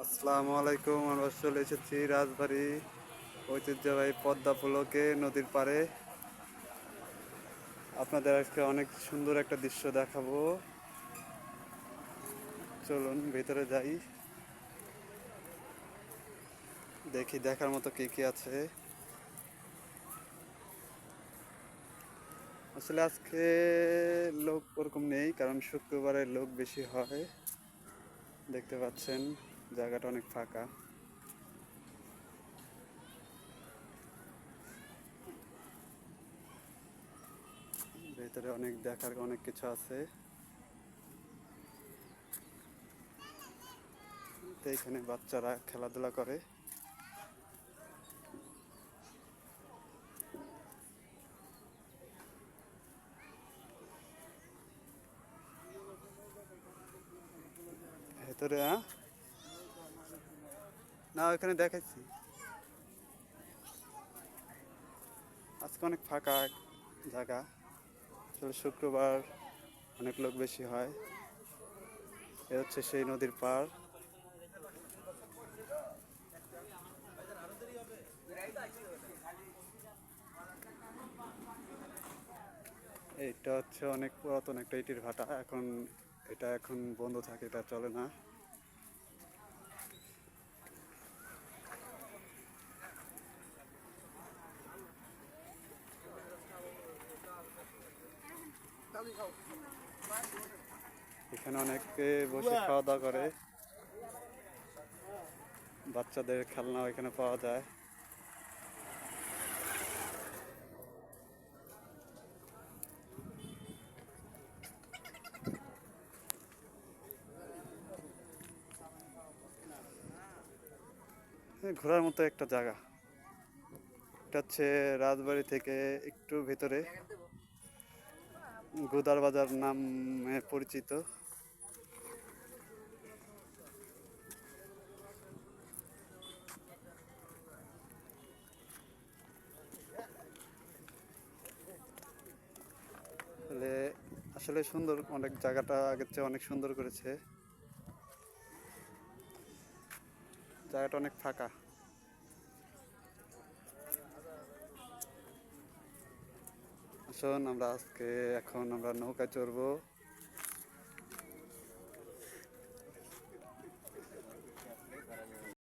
আসসালামু আলাইকুম। আমরা চলে এসেছি রাজবাড়ী ঐতিহ্যবাহী পদ্মা পুলকে নদীর পাড়ে। আপনাদের আজকে অনেক সুন্দর একটা দৃশ্য দেখাবো। চলুন ভেতরে যাই, দেখি দেখার মতো কি কি আছে। আসলে আজকে লোক ওরকম নেই, কারণ শুক্রবারে লোক বেশি হয়। দেখতে পাচ্ছেন জায়গাটা অনেক ফাঁকা। ভেতরে অনেক দেখার অনেক কিছু আছে। তো এখানে বাচ্চারা খেলাধুলা করে। ভেতরে না, ওখানে দেখাচ্ছি। আজকে অনেক ফাঁকা জায়গা। আসলে শুক্রবার অনেক লোক বেশি হয়। এ হচ্ছে সেই নদীর পাড়। এইটা হচ্ছে অনেক পুরাতন একটা ইটের ভাটা। এটা এখন বন্ধ থাকে, এটা চলে না। এখানে অনেকে বসে খাওয়া দাওয়া করে। বাচ্চাদের খেলনা এখানে পাওয়া যায়। ঘোরার মতো একটা জায়গা। এটা হচ্ছে রাজবাড়ী থেকে একটু ভেতরে, গোদার বাজার নামে পরিচিত। আসলে আসলে সুন্দর, অনেক জায়গাটা আগের চেয়ে অনেক সুন্দর করেছে। জায়গাটা অনেক ফাঁকা। আসুন, এখন আমরা নৌকায় চড়বো।